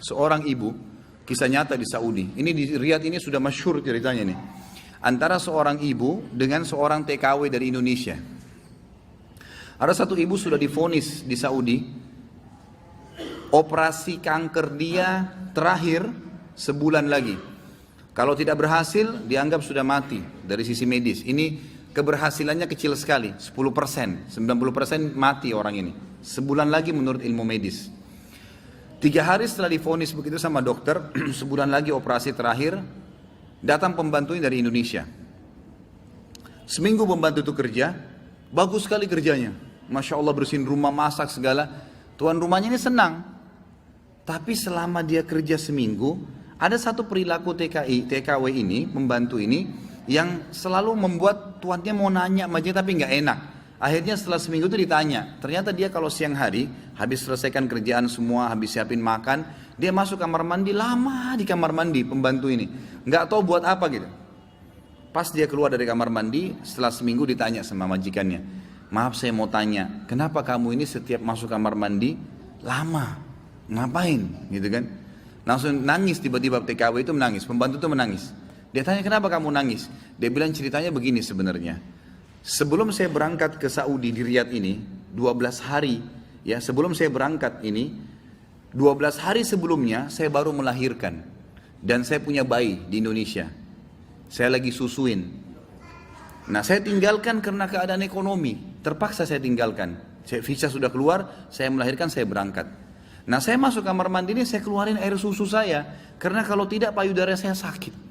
seorang ibu, kisah nyata di Saudi. Ini di Riyadh ini sudah masyhur ceritanya nih. Antara seorang ibu dengan seorang TKW dari Indonesia. Ada satu ibu sudah divonis di Saudi, operasi kanker dia terakhir sebulan lagi. Kalau tidak berhasil, dianggap sudah mati dari sisi medis. Ini keberhasilannya kecil sekali, 10%, 90% mati orang ini. Sebulan lagi menurut ilmu medis. 3 hari setelah divonis begitu sama dokter, sebulan lagi operasi terakhir, datang pembantunya dari Indonesia. Seminggu pembantu itu kerja, bagus sekali kerjanya. Masya Allah bersihin rumah, masak segala. Tuan rumahnya ini senang. Tapi selama dia kerja seminggu, ada satu perilaku TKW ini, membantu ini, yang selalu membuat tuannya mau nanya sama dia tapi nggak enak. Akhirnya setelah seminggu itu ditanya, ternyata dia kalau siang hari, habis selesaikan kerjaan semua, habis siapin makan, dia masuk kamar mandi, lama di kamar mandi pembantu ini. Nggak tahu buat apa gitu. Pas dia keluar dari kamar mandi, setelah seminggu ditanya sama majikannya, maaf saya mau tanya, kenapa kamu ini setiap masuk kamar mandi, lama, ngapain gitu kan. Langsung nangis tiba-tiba TKW itu menangis, pembantu itu menangis. Dia tanya kenapa kamu nangis? Dia bilang ceritanya begini sebenarnya. Sebelum saya berangkat ke Saudi di Riyadh ini, 12 hari, ya sebelum saya berangkat ini, 12 hari sebelumnya saya baru melahirkan. Dan saya punya bayi di Indonesia. Saya lagi susuin. Nah saya tinggalkan karena keadaan ekonomi. Terpaksa saya tinggalkan. Visa sudah keluar, saya melahirkan, saya berangkat. Nah saya masuk kamar mandi ini, saya keluarin air susu saya. Karena kalau tidak payudara saya sakit.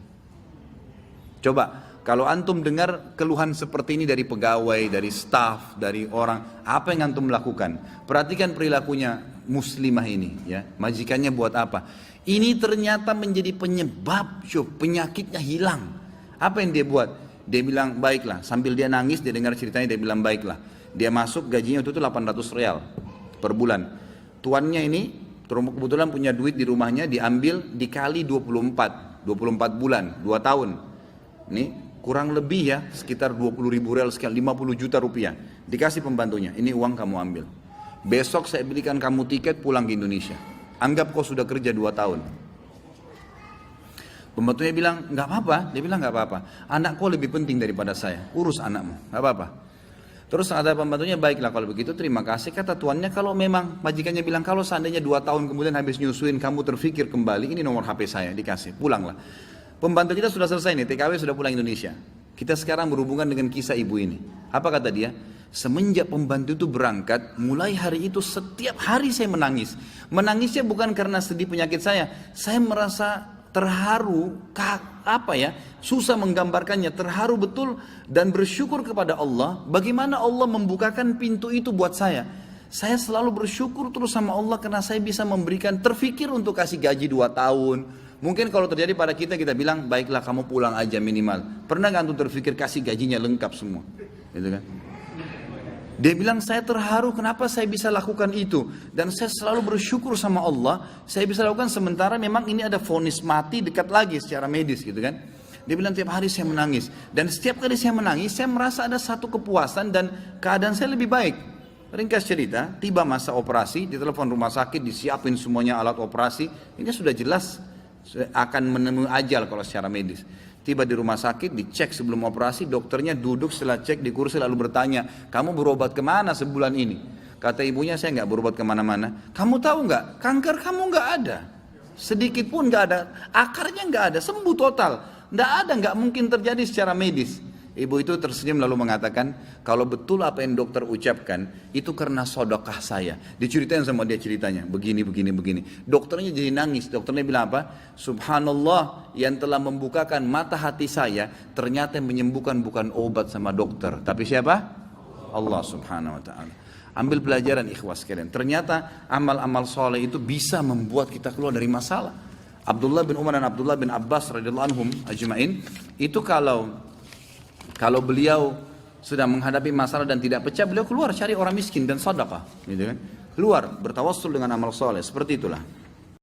Coba, kalau antum dengar keluhan seperti ini dari pegawai, dari staf, dari orang, apa yang antum lakukan? Perhatikan perilakunya muslimah ini, ya. Majikannya buat apa? Ini ternyata menjadi penyebab, penyakitnya hilang. Apa yang dia buat? Dia bilang, baiklah. Sambil dia nangis, dia dengar ceritanya, dia bilang, baiklah. Dia masuk, gajinya itu 800 rial per bulan. Tuannya ini, kebetulan punya duit di rumahnya, diambil dikali 24 bulan, 2 tahun. Ini kurang lebih ya, sekitar 20 ribu rial sekian, 50 juta rupiah. Dikasih pembantunya, ini uang kamu ambil. Besok saya belikan kamu tiket pulang ke Indonesia. Anggap kau sudah kerja 2 tahun. Pembantunya bilang, nggak apa-apa. Dia bilang, nggak apa-apa. Anak kau lebih penting daripada saya. Urus anakmu, nggak apa-apa. Terus ada pembantunya, baiklah kalau begitu terima kasih. Kata tuannya, kalau memang majikannya bilang, kalau seandainya 2 tahun kemudian habis nyusuin kamu terfikir kembali, ini nomor HP saya, dikasih, pulanglah. Pembantu kita sudah selesai nih, TKW sudah pulang Indonesia. Kita sekarang berhubungan dengan kisah ibu ini. Apa kata dia? Semenjak pembantu itu berangkat, mulai hari itu setiap hari saya menangis. Menangisnya bukan karena sedih penyakit saya merasa terharu, susah menggambarkannya, terharu betul dan bersyukur kepada Allah. Bagaimana Allah membukakan pintu itu buat saya. Saya selalu bersyukur terus sama Allah karena saya bisa memberikan, terfikir untuk kasih gaji 2 tahun. Mungkin kalau terjadi pada kita, kita bilang, baiklah kamu pulang aja minimal. Pernah gak antum terfikir kasih gajinya lengkap semua? Gitu kan? Dia bilang, saya terharu kenapa saya bisa lakukan itu. Dan saya selalu bersyukur sama Allah, saya bisa lakukan sementara memang ini ada vonis mati dekat lagi secara medis gitu kan. Dia bilang, tiap hari saya menangis. Dan setiap kali saya menangis, saya merasa ada satu kepuasan dan keadaan saya lebih baik. Ringkas cerita, tiba masa operasi, ditelepon rumah sakit, disiapin semuanya alat operasi. Ini sudah jelas akan menemui ajal kalau secara medis. Tiba di rumah sakit, dicek sebelum operasi, dokternya duduk setelah cek di kursi lalu bertanya, kamu berobat kemana sebulan ini? Kata ibunya, saya nggak berobat kemana-mana. Kamu tahu nggak, kanker kamu nggak ada, sedikit pun nggak ada, akarnya nggak ada, sembuh total, nggak ada, nggak mungkin terjadi secara medis. Ibu itu tersenyum lalu mengatakan, kalau betul apa yang dokter ucapkan, itu karena sedekah saya. Diceritain sama dia ceritanya, begini. Dokternya jadi nangis, dokternya bilang apa? Subhanallah, yang telah membukakan mata hati saya, ternyata yang menyembuhkan bukan obat sama dokter. Tapi siapa? Allah subhanahu wa ta'ala. Ambil pelajaran ikhwas sekalian. Ternyata amal-amal soleh itu bisa membuat kita keluar dari masalah. Abdullah bin Umar dan Abdullah bin Abbas radhiyallahu anhum ajma'in, itu kalau beliau sedang menghadapi masalah dan tidak pecah, beliau keluar cari orang miskin dan sedekah, gitu kan? Keluar bertawassul dengan amal soleh, seperti itulah.